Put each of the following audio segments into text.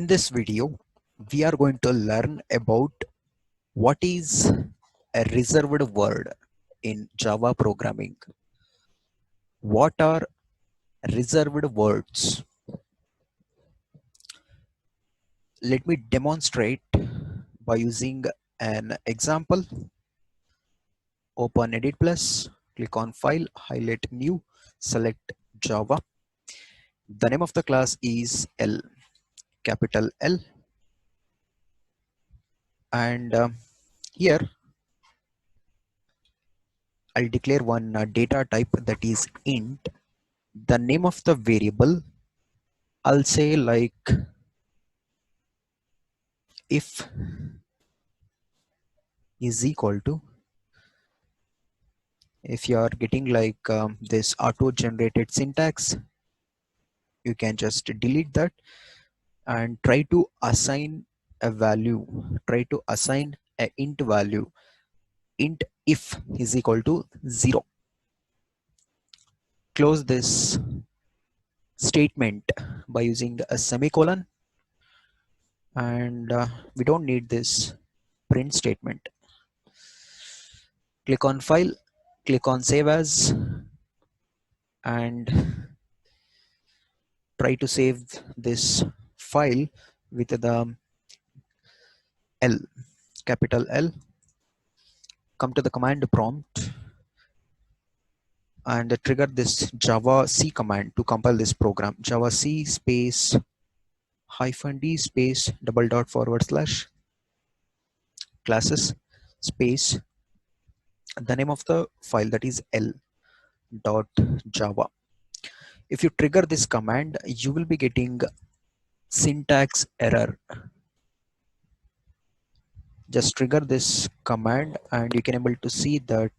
In this video, we are going to learn about what is a reserved word in Java programming. What are reserved words? Let me demonstrate by using an example. Open Edit Plus, click on File, highlight New, select Java. The name of the class is L, capital L, and here I'll declare one data type that is int. The name of the variable, I'll say like if is equal to, if you are getting like this auto generated syntax, you can just delete that and try to assign a value, try to assign a int value. Int if is equal to 0. Close this statement by using a semicolon, and we don't need this print statement. Click on File, click on Save As, and try to save this file with the L, capital L. Come to the command prompt and trigger this Java C command to compile this program. Java C space -d space // classes space the name of the file, that is L.java. If you trigger this command, you will be getting syntax error. Just trigger this command and you can able to see that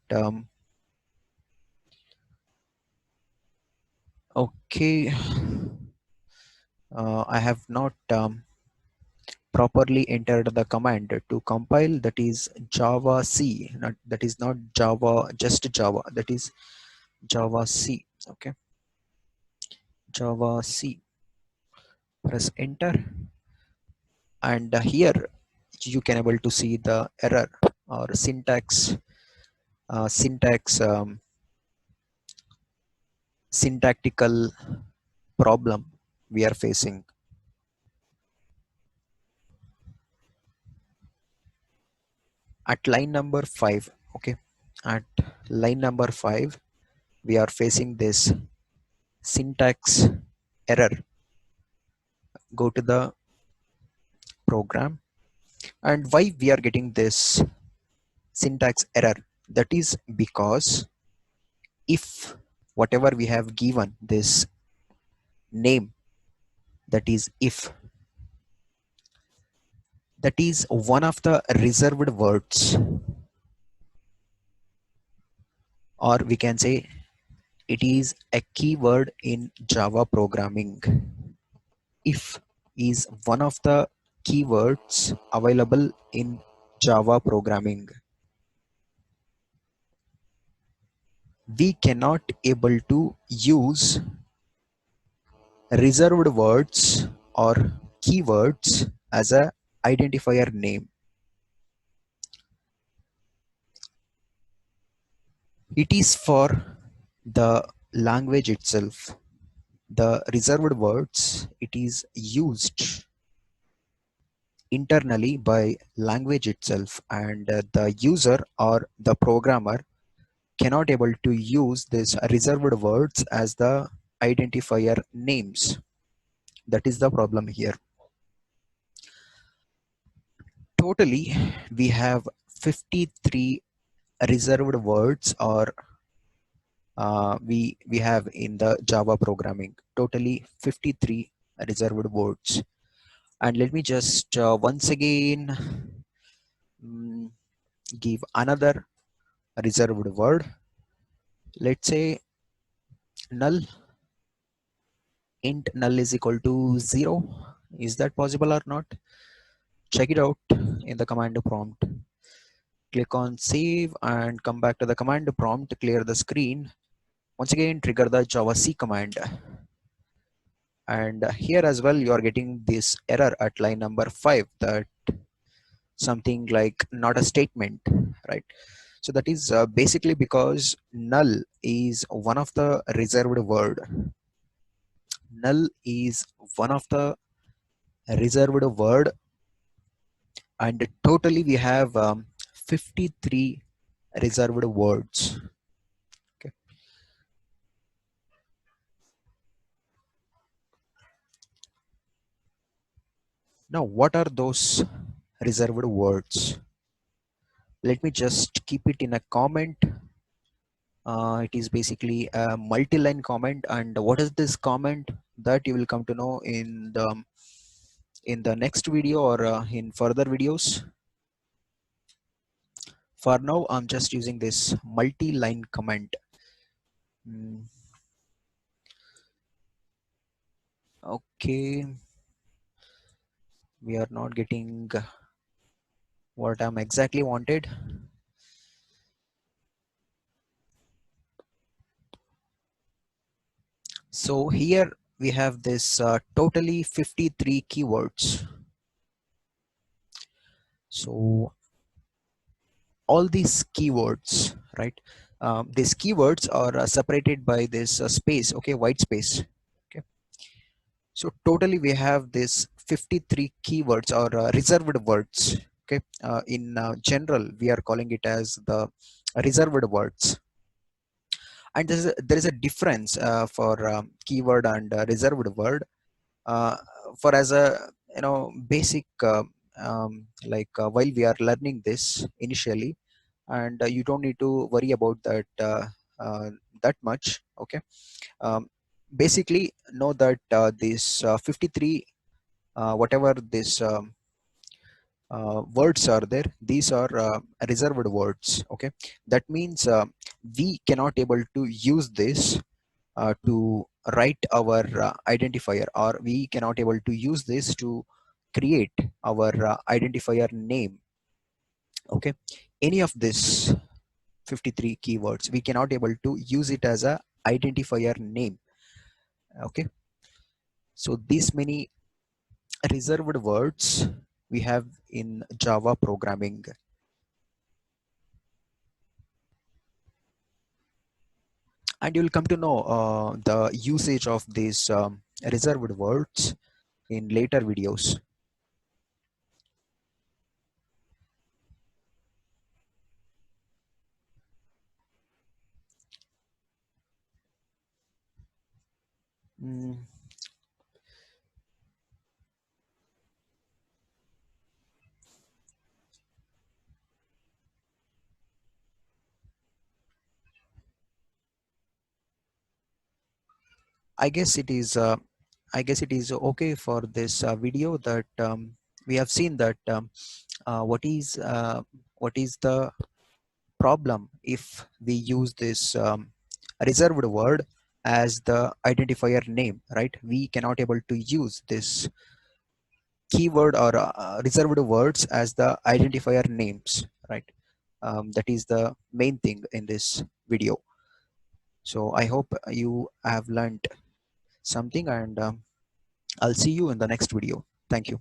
okay, I have not properly entered the command to compile, that is Java C, not that is not Java, just Java, that is Java C. Okay, Java C. Press enter, and here you can able to see the error or syntactical problem we are facing. At line number 5, okay, at line number 5 we are facing this syntax error. Go to the program, and why we are getting this syntax error, that is because if whatever we have given this name, that is if, that is one of the reserved words, or we can say it is a keyword in Java programming. If is one of the keywords available in Java programming. We cannot able to use reserved words or keywords as a identifier name. It is for the language itself. The reserved words, it is used internally by language itself, and the user or the programmer cannot able to use these reserved words as the identifier names. That is the problem here. Totally, we have 53 reserved words, or we have in the Java programming totally 53 reserved words. And let me just once again give another reserved word. Let's say null. Int null is equal to 0. Is that possible or not? Check it out in the command prompt. Click on save and come back to the command prompt, clear the screen. Once again, trigger the Java C command And here as well, you are getting this error at line number 5, that something like not a statement, right? So that is basically because null is one of the reserved word. Null is one of the reserved word, and totally we have 53 reserved words. Okay. Now, what are those reserved words? Let me just keep it in a comment. It is basically a multi-line comment, and what is this comment, that you will come to know in the next video or in further videos. For now, I'm just using this multi-line comment. Mm, okay, we are not getting what I'm exactly wanted. So here we have this totally 53 keywords. So all these keywords, right? These keywords are separated by this space, okay, white space. Okay. So totally we have this 53 keywords or reserved words. Okay. In general, we are calling it as the reserved words. And there is a difference for keyword and reserved word. Uh, for as a basic while we are learning this initially, and you don't need to worry about that that much. Okay. um, Basically know that this 53 whatever this words are there, these are reserved words. Okay. That means we cannot able to use this to write our identifier, or we cannot able to use this to create our identifier name. Okay. Any of this 53 keywords, we cannot able to use it as a identifier name. Okay. So these many reserved words we have in Java programming. And you'll come to know the usage of these reserved words in later videos. Mm, I guess it is okay for this video, that we have seen that what is the problem if we use this reserved word as the identifier name, right? We cannot able to use this keyword or reserved words as the identifier names, right? That is the main thing in this video. So I hope you have learned something, and I'll see you in the next video. Thank you.